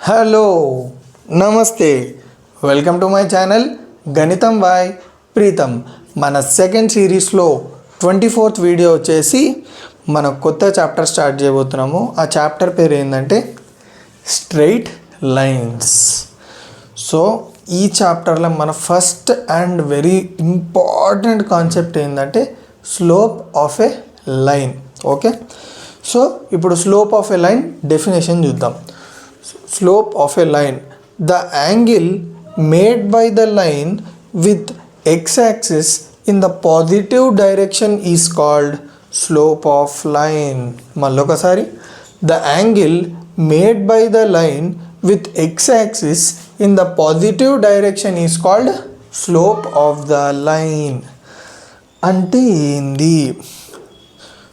Hello నమస్తే welcome to my channel గణితం by Pritam. మన సెకండ్ సిరీస్లో 24th వీడియో వచ్చేసి మన కొత్త చాప్టర్ స్టార్ట్ చేయబోతున్నాము. ఆ చాప్టర్ పేరు ఏంటంటే స్ట్రైట్ లైన్స్. సో ఈ చాప్టర్లో మన first and very important concept ఏంటంటే slope of a line. Okay, so ఇప్పుడు slope of a line definition చూద్దాం. Slope of a line: the angle made by the line with x-axis in the positive direction is called slope of line. మళ్ళొకసారి, the angle made by the line with x-axis in the positive direction is called slope of the line. అంటే ఏంది?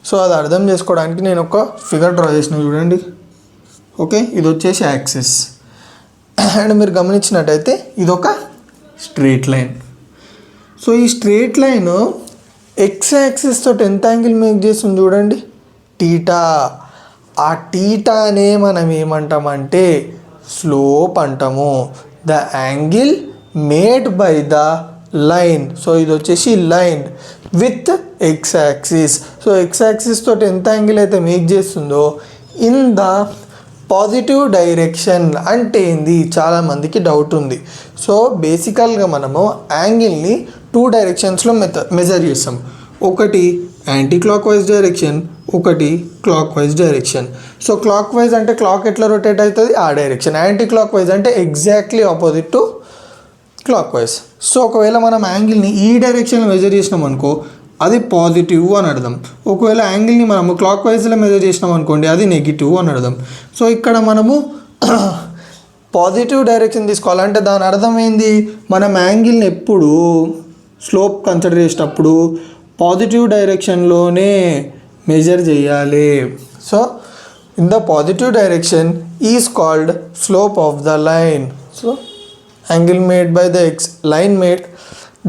So అది అర్థం చేసుకోవడానికి నేను ఒక figure draw చేసిన, చూడండి. ఓకే, ఇది వచ్చేసి యాక్సిస్ అండ్ మీరు గమనించినట్టయితే ఇది ఒక స్ట్రేట్ లైన్. సో ఈ స్ట్రేట్ లైన్ ఎక్స్ యాక్సిస్ తోటి ఎంత యాంగిల్ మేక్ చేస్తుంది చూడండి, టీటా. ఆ టీటానే మనం ఏమంటామంటే స్లోప్ అంటాము. The angle made by the line. So ఇది వచ్చేసి line with X axis. So X axis తోటి ఎంత యాంగిల్ అయితే మేక్ చేస్తుందో ఇన్ ద పాజిటివ్ డైరెక్షన్ అంటే ఏంది, చాలామందికి డౌట్ ఉంది. సో బేసికల్గా మనము యాంగిల్ని 2 డైరెక్షన్స్లో మెజర్ చేస్తాం. ఒకటి యాంటీ క్లాక్ వైజ్ డైరెక్షన్, ఒకటి clock wise direction. So clock wise అంటే క్లాక్ ఎట్లా రొటేట్ అవుతుంది ఆ డైరెక్షన్, యాంటీ క్లాక్ వైజ్ అంటే exactly opposite to clock wise. So ఒకవేళ మనం యాంగిల్ని ఈ డైరెక్షన్లో మెజర్ చేసినాం అనుకో అది పాజిటివ్ అని అర్థం. ఒకవేళ యాంగిల్ని మనము క్లాక్ వైజ్లో మెజర్ చేసినాం అనుకోండి అది నెగిటివ్ అని అర్థం. సో ఇక్కడ మనము పాజిటివ్ డైరెక్షన్ తీసుకోవాలంటే దాని అర్థం ఏంది, మనం యాంగిల్ని ఎప్పుడు స్లోప్ కన్సిడర్ చేసేటప్పుడు పాజిటివ్ డైరెక్షన్లోనే మెజర్ చేయాలి. So in the positive direction is called slope of the line. So angle made by the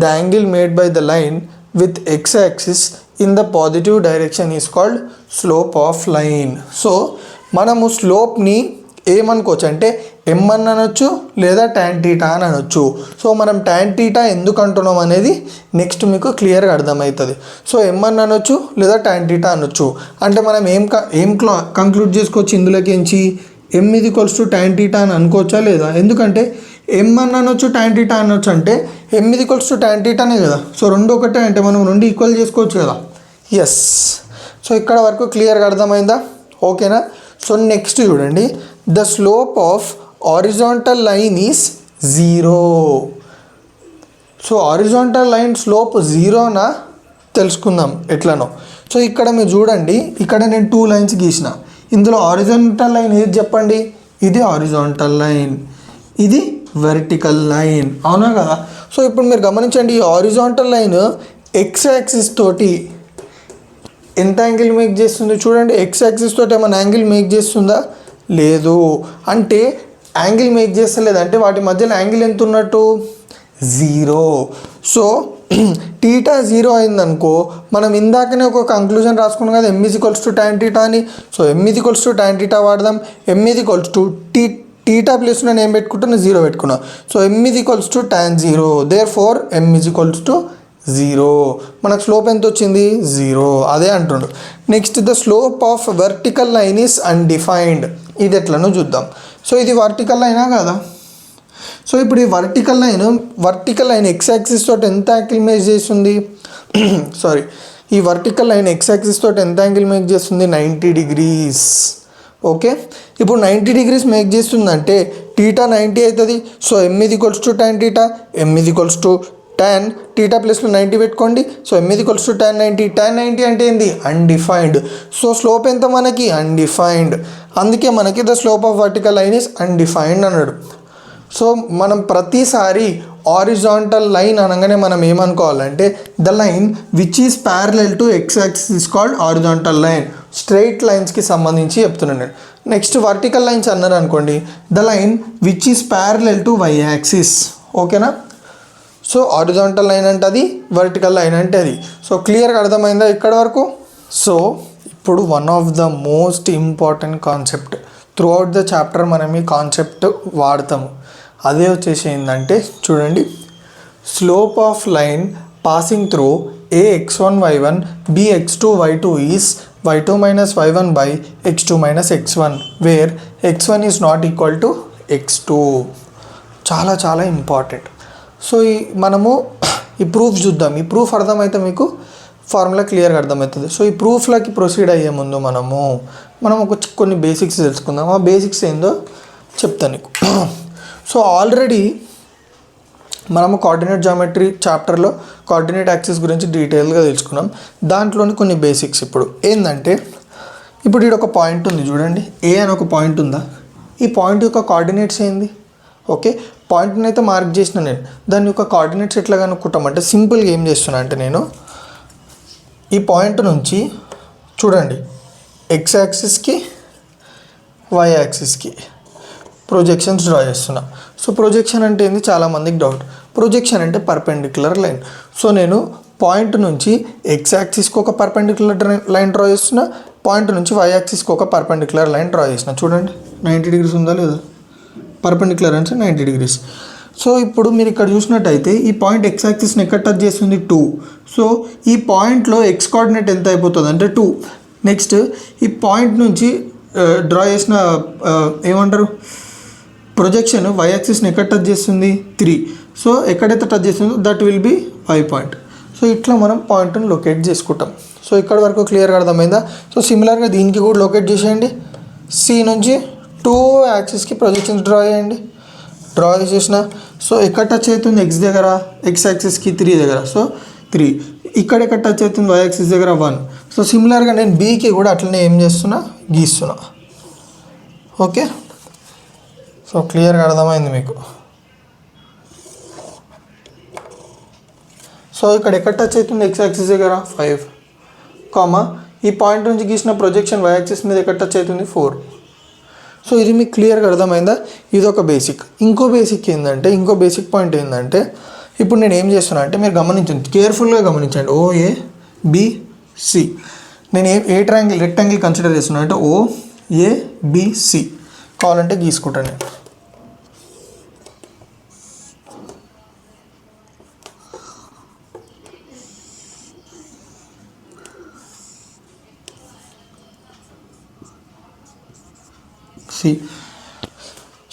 the angle made by the line with x-axis in the positive direction is called slope of line. So మనము స్లోప్ని ఏమనుకోవచ్చు అంటే m అని అనొచ్చు లేదా tan theta అని అనొచ్చు. So మనం tan theta ఎందుకు అంటున్నాం అనేది నెక్స్ట్ మీకు క్లియర్గా అర్థమవుతుంది. సో m అని అనొచ్చు లేదా tan theta అనొచ్చు. అంటే మనం ఏం కంక్లూడ్ చేసుకోవచ్చు ఇందులోకించి m = tan theta అని అనుకోవచ్చా లేదా? ఎందుకంటే m అని అనొచ్చు tan theta అనొచ్చు అంటే m = tan thetaనే కదా. సో రెండు ఒకటే అంటే మనం రెండు ఈక్వల్ చేసుకోవచ్చు కదా. ఎస్, సో ఇక్కడ వరకు క్లియర్గా అర్థమైందా? ఓకేనా. సో నెక్స్ట్ చూడండి, the slope of horizontal line is 0. So horizontal line slope 0నా తెలుసుకుందాం ఎట్లనో. సో ఇక్కడ మీరు చూడండి, ఇక్కడ నేను 2 లైన్స్ గీసిన. ఇందులో హారిజాంటల్ లైన్ ఏది చెప్పండి? ఇది హారిజాంటల్ లైన్, ఇది వెర్టికల్ లైన్, అవునా కదా. సో ఇప్పుడు మీరు గమనించండి, ఈ హారిజాంటల్ లైన్ ఎక్స్ యాక్సిస్ తోటి ఎంత యాంగిల్ మేక్ చేస్తుంది చూడండి. ఎక్స్ యాక్సిస్ తోటి ఏమైనా యాంగిల్ మేక్ చేస్తుందా? లేదు. అంటే యాంగిల్ మేక్ చేస్తలేదు అంటే వాటి మధ్యలో యాంగిల్ ఎంత ఉన్నట్టు? 0. సో టీటా 0 అయిందనుకో మనం ఇందాకనే ఒక కంక్లూజన్ రాసుకున్నాం కదా, m = tan theta అని. సో m = tan theta వాడదాం. m = టీటా ప్లేస్లో నేను ఏం పెట్టుకుంటున్నా? 0 పెట్టుకున్నా. So m = tan 0, therefore m = 0. మనకు స్లోప్ ఎంత వచ్చింది? 0. అదే అంటుండు. Next, the slope of vertical line is undefined. ఇది ఎట్లనో చూద్దాం. సో ఇది వర్టికల్ లైనా కదా. సో ఇప్పుడు ఈ వర్టికల్ లైన్ ఎక్స్ యాక్సిస్ తోటి ఎంత యాంగిల్ మేక్ చేస్తుంది? సారీ, ఈ వర్టికల్ లైన్ ఎక్స్ యాక్సిస్ తోటి ఎంత యాంగిల్ మేక్ చేస్తుంది? 90 degrees. ఓకే, ఇప్పుడు 90 degrees మేక్ చేస్తుందంటే టీటా 90 అవుతుంది. So m = tan theta, m = tan theta ప్లస్లో 90 పెట్టుకోండి. So m = tan 90. tan 90 అంటే ఏంది? అన్డిఫైన్డ్. సో స్లోప్ ఎంత మనకి? అన్డిఫైన్డ్. అందుకే మనకి the slope of vertical line is undefined అన్నాడు. సో మనం ప్రతిసారి హారిజాంటల్ లైన్ అనగానే మనం ఏమనుకోవాలంటే the line which is parallel to x axis is called horizontal line. Straight లైన్స్కి సంబంధించి చెప్తున్నాను నేను. నెక్స్ట్ వర్టికల్ లైన్స్ అన్నారు అనుకోండి, the line which is parallel to y axis. ఓకేనా. సో హారిజాంటల్ లైన్ అంటే అది, వర్టికల్ లైన్ అంటే అది. సో క్లియర్గా అర్థమైందా ఇక్కడ వరకు? సో ఇప్పుడు one of the most important concept throughout the chapter మనం ఈ కాన్సెప్ట్ వాడతాము. అదే వచ్చేసి ఏంటంటే చూడండి, slope of line passing through a x1 y1 b x2 y2 is y2 minus y1 by x2 minus x1 where x1 is not equal to x2. చాలా చాలా important. So మనము ఈ ప్రూఫ్ చూద్దాం. ఈ ప్రూఫ్ అర్థమైతే మీకు ఫార్ములా క్లియర్గా అర్థమవుతుంది. సో ఈ ప్రూఫ్లకి ప్రొసీడ్ అయ్యే ముందు మనం కొన్ని బేసిక్స్ తెలుసుకుందాం. ఆ బేసిక్స్ ఏందో చెప్తాను నీకు. సో ఆల్రెడీ మనము కోఆర్డినేట్ జామెట్రీ చాప్టర్లో కోఆర్డినేట్ యాక్సిస్ గురించి డీటెయిల్గా తెలుసుకున్నాం. దాంట్లోని కొన్ని బేసిక్స్ ఇప్పుడు ఏంటంటే, ఇప్పుడు ఇక్కడ ఒక పాయింట్ ఉంది చూడండి, ఏ అని ఒక పాయింట్ ఉందా. ఈ పాయింట్ యొక్క కోఆర్డినేట్స్ ఏంది? ఓకే, పాయింట్ని అయితే మార్క్ చేసిన నేను, దాని యొక్క కోఆర్డినేట్స్ ఎట్లా కనుక్కుంటామంటే సింపుల్గా ఏం చేస్తున్నా అంటే, నేను ఈ పాయింట్ నుంచి చూడండి ఎక్స్ యాక్సిస్కి వై యాక్సిస్కి ప్రొజెక్షన్స్ డ్రా చేస్తున్నా. సో ప్రొజెక్షన్ అంటే ఏంది, చాలామందికి డౌట్. ప్రొజెక్షన్ అంటే పర్పెండిక్యులర్ లైన్. సో నేను పాయింట్ నుంచి ఎక్స్ యాక్సిస్కి ఒక పర్పెండిక్యులర్ లైన్ డ్రా చేస్తున్నా, పాయింట్ నుంచి వై యాక్సిస్కి ఒక పర్పెండిక్యులర్ లైన్ డ్రా చేసిన. చూడండి 90 degrees ఉందా లేదా, పర్పెండిక్యులర్ అంటే 90 degrees. సో ఇప్పుడు మీరు ఇక్కడ చూసినట్టయితే ఈ పాయింట్ ఎక్స్ యాక్సిస్ని ఎక్కడ టచ్ చేస్తుంది, 2. సో ఈ పాయింట్లో ఎక్స్ కోఆర్డినేట్ ఎంత అయిపోతుంది అంటే 2. నెక్స్ట్ ఈ పాయింట్ నుంచి డ్రా చేసిన ఏమంటారు ప్రొజెక్షన్ వై యాక్సిస్ని ఎక్కడ టచ్ చేస్తుంది, 3. సో ఎక్కడైతే టచ్ చేస్తుందో that will be y point. So ఇట్లా మనం పాయింట్ని లొకేట్ చేసుకుంటాం. సో ఇక్కడ వరకు క్లియర్గా అర్థమైందా. సో సిమిలర్గా దీనికి కూడా లొకేట్ చేసేయండి. సి నుంచి 2 యాక్సిస్కి ప్రొజెక్షన్స్ డ్రా చేయండి. డ్రా చేసేసిన సో ఎక్కడ టచ్ అవుతుంది, ఎక్స్ దగ్గర, ఎక్స్ యాక్సిస్కి 3 దగ్గర. సో 3 ఇక్కడ ఎక్కడ టచ్ అవుతుంది, వై యాక్సిస్ దగ్గర 1. సో సిమిలర్గా నేను బీకి కూడా అట్లనే ఏం చేస్తున్నా, గీస్తున్నా. ఓకే, సో క్లియర్గా అర్థమైంది మీకు. సో ఇక్కడ ఎక్కడ టచ్ అవుతుంది, ఎక్స్ యాక్సిస్ దగ్గర 5, ఈ పాయింట్ నుంచి గీసిన ప్రొజెక్షన్ వై యాక్సిస్ మీద ఎక్కడ టచ్ అవుతుంది, 4. సో ఇది మీకు క్లియర్గా అర్థమైందా. ఇది ఒక బేసిక్. ఇంకో బేసిక్ పాయింట్ ఏంటంటే, ఇప్పుడు నేను ఏం చేస్తున్నా అంటే మీరు గమనించండి, కేర్ఫుల్గా గమనించండి. OABC నేను ఏ రెక్టాంగిల్ కన్సిడర్ చేస్తున్నా అంటే OABC కావాలంటే గీసుకుంటాను నేను.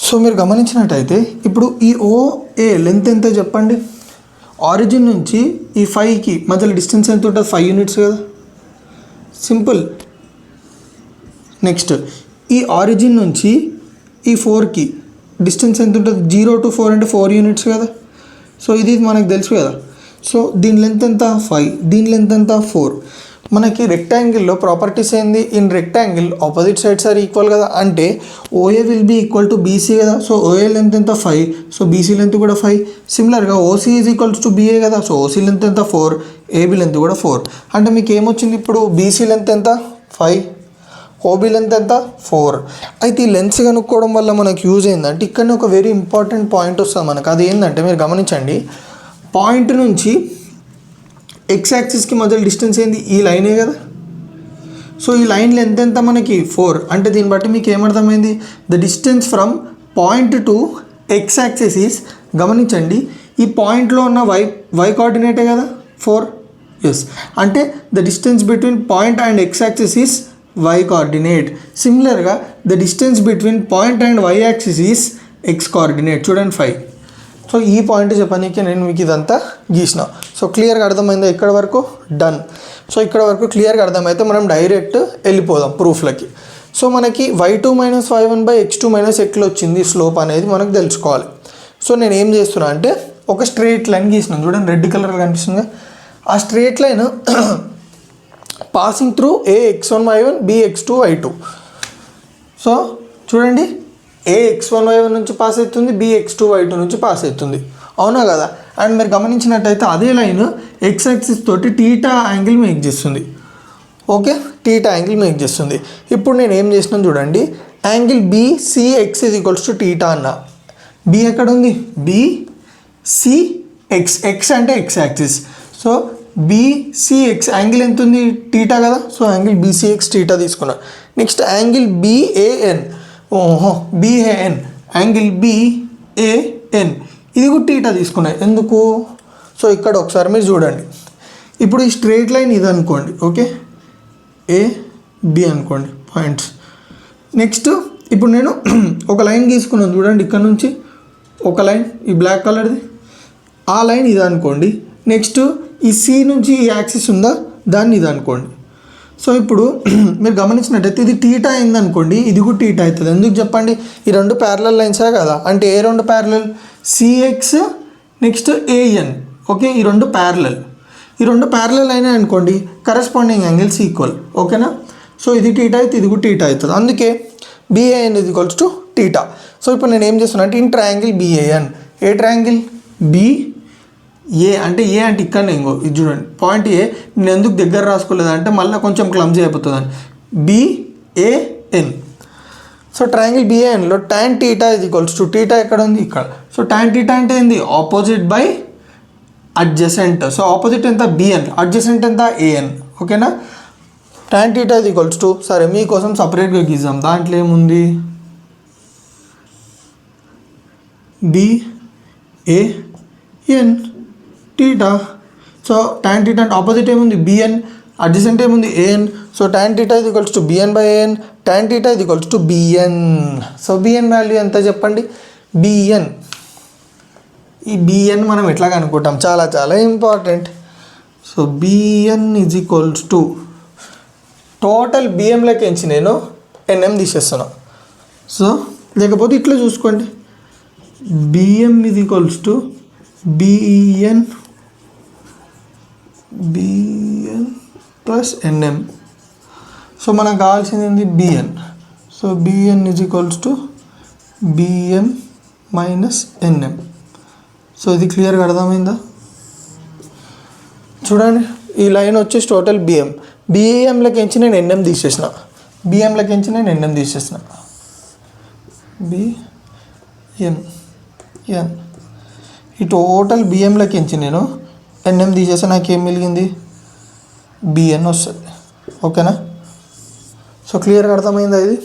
సో మీరు గమనించినట్టయితే ఇప్పుడు ఈ OA లెంత్ ఎంత చెప్పండి. ఆరిజిన్ నుంచి ఈ 5కి మధ్యలో డిస్టెన్స్ ఎంత ఉంటుంది, 5 units కదా, సింపుల్. నెక్స్ట్ ఈ ఆరిజిన్ నుంచి ఈ 4కి డిస్టెన్స్ ఎంత ఉంటుంది, 0 to 4 అంటే 4 units కదా. సో ఇది మనకు తెలుసు కదా. సో దీని లెంత్ ఎంత, 5, దీని లెంత్ ఎంత, 4. మనకి రెక్టాంగిల్లో ప్రాపర్టీస్ ఏంది, in rectangle opposite sides are equal కదా, అంటే OA will be equal to BC కదా. సో OA లెంత్ ఎంత, 5. సో BC లెంత్ కూడా 5. సిమిలర్గా OC is equals to BA కదా. సో OC లెంత్ ఎంత, 4. AB లెంత్ కూడా 4. అంటే మీకు ఏమొచ్చింది ఇప్పుడు, BC లెంత్ ఎంత, 5, OB లెంత్ ఎంత, 4. అయితే ఈ లెన్స్ కనుక్కోవడం వల్ల మనకు యూజ్ ఏంటంటే, ఇక్కడ ఒక వెరీ ఇంపార్టెంట్ పాయింట్ వస్తుంది మనకు. అది ఏంటంటే మీరు గమనించండి, పాయింట్ నుంచి ఎక్స్ యాక్సిస్కి మధ్యలో డిస్టెన్స్ ఏంది, ఈ లైనే కదా. సో ఈ లైన్ లెంత్ ఎంత మనకి, 4. అంటే దీన్ని బట్టి మీకు ఏమర్థమైంది, the distance from point to x axis is, గమనించండి ఈ పాయింట్లో ఉన్న వై కోఆర్డినేటే కదా 4. ఎస్, అంటే the distance between point and x axis is y coordinate. సిమిలర్గా the distance between point and y axis is x coordinate. చూడండి 5. సో ఈ point చెప్పనీకి నేను మీకు ఇదంతా గీసిన. సో క్లియర్గా అర్థమైందా ఇక్కడ వరకు, డన్. సో ఇక్కడ వరకు క్లియర్గా అర్థమైతే మనం డైరెక్ట్ వెళ్ళిపోదాం ప్రూఫ్లకి. సో మనకి y2 minus y1 by x2 minus ఎక్లో వచ్చింది స్లోప్ అనేది మనకు తెలుసుకోవాలి. సో నేను ఏం చేస్తున్నా అంటే ఒక స్ట్రేట్ లైన్ గీసినాను, చూడండి రెడ్ కలర్ కనిపిస్తుంది. ఆ straight line passing through a x1 y1 b x2 y2. So చూడండి ఏ x1 y1 నుంచి పాస్ అవుతుంది, b x2 y2 నుంచి పాస్ అవుతుంది, అవునా కదా. అండ్ మీరు గమనించినట్టయితే అదే లైన్ ఎక్స్ యాక్సిస్ తోటి టీటా యాంగిల్ మేక్ చేస్తుంది. ఓకే, టీటా యాంగిల్ మేక్ చేస్తుంది. ఇప్పుడు నేను ఏం చేసినాను చూడండి, angle BCX is equals to theta అన్న. బి ఎక్కడ ఉంది, BCX, ఎక్స్ అంటే X axis. So BCX angle ఎంత ఉంది, టీటా కదా. సో యాంగిల్ BCX టీటా తీసుకున్నా. నెక్స్ట్ యాంగిల్ BAN ఓహో బిఏఎన్ యాంగిల్ బిఏఎన్ ఇది కూడా టీటా తీసుకున్నాయి ఎందుకు? సో ఇక్కడ ఒకసారి మీరు చూడండి. ఇప్పుడు ఈ స్ట్రేట్ లైన్ ఇది అనుకోండి, ఓకే, ఏ బి అనుకోండి పాయింట్స్. నెక్స్ట్ ఇప్పుడు నేను ఒక లైన్ గీసుకున్నాను చూడండి, ఇక్కడ నుంచి ఒక లైన్ ఈ బ్లాక్ కలర్ది, ఆ లైన్ ఇది అనుకోండి. నెక్స్ట్ ఈ సి నుంచి ఈ యాక్సిస్ ఉందా దాన్ని ఇది అనుకోండి. సో ఇప్పుడు మీరు గమనించినట్టయితే ఇది టీటా అయింది అనుకోండి, ఇది కూడా టీటా అవుతుంది. ఎందుకు చెప్పండి? ఈ రెండు ప్యారలల్ లైన్సే కదా. అంటే ఏ రెండు parallel? CX next AN, okay, ఈ రెండు ప్యారలల్. ఈ రెండు ప్యారలల్ అయినాయి అనుకోండి, కరెస్పాండింగ్ యాంగిల్స్ ఈక్వల్, ఓకేనా. సో ఇది టీటా అయితే ఇది కూడా టీటా అవుతుంది. అందుకే BAN is equals to theta. So ఇప్పుడు నేను ఏం చేస్తున్నా అంటే ఇన్ ట్రయాంగిల్ బిఏఎన్, ఏ ట్రయాంగిల్ బిఏ అంటే ఏ అంటే ఇక్కడ ఇంకో ఇది చూడండి పాయింట్ ఏ, నేను ఎందుకు దగ్గర రాసుకోలేదు అంటే మళ్ళీ కొంచెం క్లమ్జీ అయిపోతుందని. బిఏఎన్. సో ట్రయాంగిల్ బిఏఎన్లో tan theta is equals to theta ఎక్కడ ఉంది? ఇక్కడ. సో టాన్ టీటా అంటే ఏంది? Opposite by adjacent. So opposite ఎంత? బిఎన్, అడ్జసెంట్ ఎంత? ఏఎన్, ఓకేనా. Tan theta is equals to, సరే మీకోసం సపరేట్గా గీద్దాం. దాంట్లో ఏముంది? BAN theta. So tan theta అంటే ఆపోజిట్ ఏముంది? బిఎన్, అడ్జసెంట్ ఏముంది? AN. So tan theta is equals to BN by AN. Tan theta is equals to B N. So B N value ఎంత చెప్పండి? బిఎన్. ఈ బిఎన్ మనం ఎట్లా కనుక్కుంటాం? చాలా చాలా important. So BN is equals to total బిఎంలోకి ఎంచి నేను ఎన్ఎం తీసేస్తున్నా. సో లేకపోతే ఇట్లా చూసుకోండి, BM is equals to BN plus NM. So మనకు కావాల్సింది ఏంది? BN. So BN is equals to BM minus NM. So ఇది క్లియర్గా అర్థమైందా? చూడండి ఈ లైన్ వచ్చేసి టోటల్ బిఎం. బిఎంలోకి ఎంచి నేను ఎన్ఎం తీసేసిన, బిఎంలోకి ఎంచి నేను ఎన్ఎం తీసేసిన. బిఎన్ ఎన్ ఈ టోటల్ బిఎంలోకి ఎంచి నేను ఎన్ఎం తీసేస్తే నాకేం మిగిలింది? బిఎన్ వస్తుంది, ఓకేనా. సో క్లియర్గా అర్థమైందా ఇది?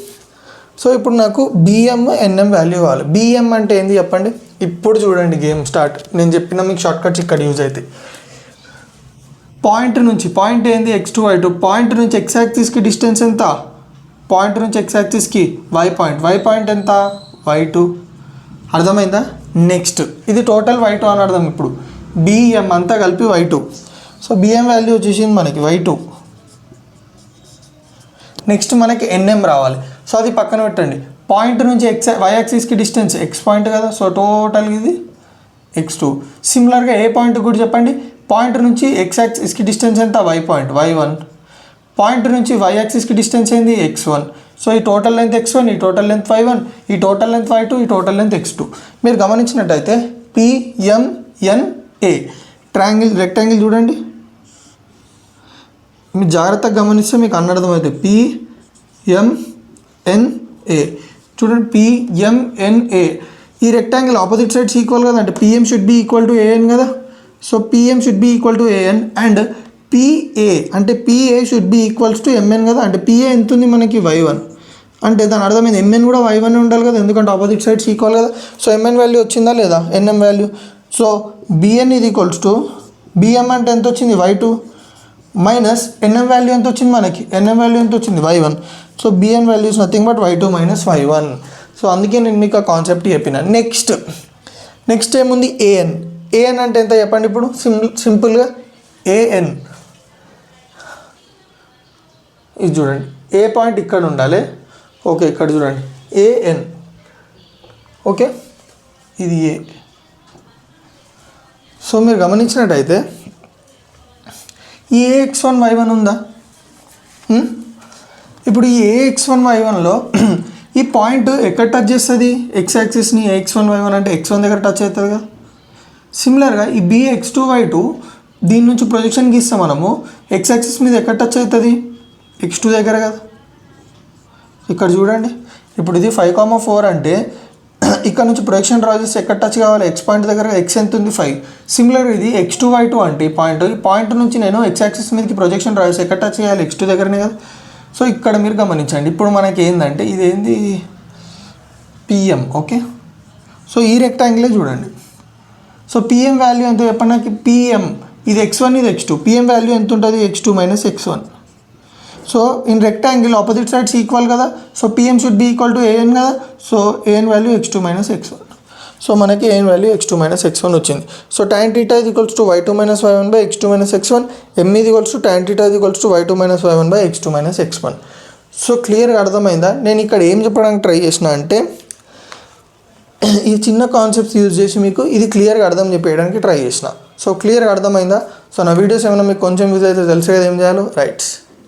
సో ఇప్పుడు నాకు బిఎం ఎన్ఎం వాల్యూ కావాలి. బిఎం అంటే ఏంది చెప్పండి? ఇప్పుడు చూడండి గేమ్ స్టార్ట్. నేను చెప్పిన మీకు షార్ట్ కట్స్ ఇక్కడ యూజ్ అవుతాయి. పాయింట్ నుంచి, పాయింట్ ఏంది? x2 y2. పాయింట్ నుంచి x యాక్సిస్కి డిస్టెన్స్ ఎంత? పాయింట్ నుంచి x యాక్సిస్కి y point, y point ఎంత? y2. అర్థమైందా? నెక్స్ట్ ఇది టోటల్ y2 అని అర్థం. ఇప్పుడు బిఎం అంతా కలిపి y2. సో బిఎం వాల్యూ వచ్చేసింది మనకి y2. నెక్స్ట్ మనకి ఎన్ఎం రావాలి. సో అది పక్కన పెట్టండి. పాయింట్ నుంచి y యాక్సిస్కి డిస్టెన్స్ x పాయింట్ కదా. సో టోటల్ ఇది x2. సిమిలర్గా ఏ పాయింట్ కూడా చెప్పండి. పాయింట్ నుంచి x యాక్సిస్కి డిస్టెన్స్ ఎంత? y point, y1. పాయింట్ నుంచి y యాక్సిస్కి డిస్టెన్స్ ఏంది? x1. సో ఈ టోటల్ లెంత్ x1, ఈ టోటల్ లెంత్ y1, ఈ టోటల్ లెంత్ y2, ఈ టోటల్ లెంత్ x2. మీరు గమనించినట్టయితే PMNA ట్రయాంగిల్, రెక్టాంగిల్ చూడండి. మీరు జాగ్రత్తగా గమనిస్తే మీకు అన్నర్థమవుతుంది. PMNA చూడండి, PMNA. ఈ రెక్టాంగిల్ ఆపోజిట్ సైడ్స్ ఈక్వల్ కదా, అంటే PM should be equal to AN కదా. So PM should be equal to AN and PA అంటే PA should be equals to MN కదా. అంటే PA ఎంత ఉంది మనకి? y1. అంటే దాని అర్థమైంది MN కూడా y1 ఉండాలి కదా, ఎందుకంటే ఆపోజిట్ సైడ్స్ ఈక్వల్ కదా. సో MN వాల్యూ వచ్చిందా లేదా? NM value. సో BN ఇది ఈక్వల్స్ టు BM అంటే ఎంత వచ్చింది? y2 మైనస్ NM వాల్యూ ఎంత వచ్చింది మనకి? NM వాల్యూ ఎంత వచ్చింది? y1. So BN value is nothing but y2 minus y1. So అందుకే నేను మీకు ఆ కాన్సెప్ట్ చెప్పిన. నెక్స్ట్ ఏముంది? AN. AN అంటే ఎంత చెప్పండి ఇప్పుడు? సింపుల్గా AN ఇది చూడండి, ఏ పాయింట్ ఇక్కడ ఉండాలి, ఓకే, ఇక్కడ చూడండి AN, ఓకే, ఇది ఏ. సో మీరు గమనించినట్టయితే ఈ AX1 Y1 ఉందా? ఇప్పుడు ఈ AX1 Y1లో ఈ పాయింట్ ఎక్కడ టచ్ చేస్తుంది? x యాక్సిస్ని. AX1 Y1 అంటే x1 దగ్గర టచ్ అవుతుంది కదా. సిమిలర్గా ఈ BX2 Y2 దీని నుంచి ప్రొజెక్షన్ గీస్తాం మనము, x యాక్సిస్ మీద ఎక్కడ టచ్ అవుతుంది? x2 దగ్గర కదా. ఇక్కడ చూడండి, ఇప్పుడు ఇది 5,4 అంటే ఇక్కడ నుంచి ప్రొజెక్షన్ డ్రా చేస్తే ఎక్కడ టచ్ కావాలి? x పాయింట్ దగ్గర. x ఎంత ఉంది? 5. సిమిలర్ ఇది x2 y2 అంటే ఈ పాయింట్ నుంచి నేను x యాక్సిస్ మీదకి ప్రొజెక్షన్ డ్రా చేస్తే ఎక్కడ టచ్ చేయాలి? x2 దగ్గరనే కదా. సో ఇక్కడ మీరు గమనించండి, ఇప్పుడు మనకి ఏంటంటే ఇదేంది పిఎం. ఓకే, సో ఈ రెక్టాంగిలే చూడండి. సో పిఎం వాల్యూ ఎంత చెప్పండి నాకు. పిఎం ఇది x1 ఇది x2. పిఎం వాల్యూ ఎంత ఉంటుంది, x2 minus x1. So in rectangle opposite sides equal కదా, so PM should be equal to AN కదా. So AN value x2 minus x1. So మనకి AN value x2 minus x1 వచ్చింది. So tan θ is equals to y2 minus y1 by x2 minus x1. m is equals to tan θ is equals to y2 minus y1 by x2 minus x1. So క్లియర్గా అర్థమైందా. నేను ఇక్కడ ఏం చెప్పడానికి try చేసిన అంటే ఈ చిన్న కాన్సెప్ట్స్ యూజ్ చేసి మీకు ఇది క్లియర్గా అర్థం చెప్పేయడానికి ట్రై చేసిన. సో క్లియర్గా అర్థమైందా. సో నా వీడియోస్ ఏమైనా మీకు కొంచెం యూజ్ అయితే తెలుసు కదా ఏం చేయాలో. రైట్.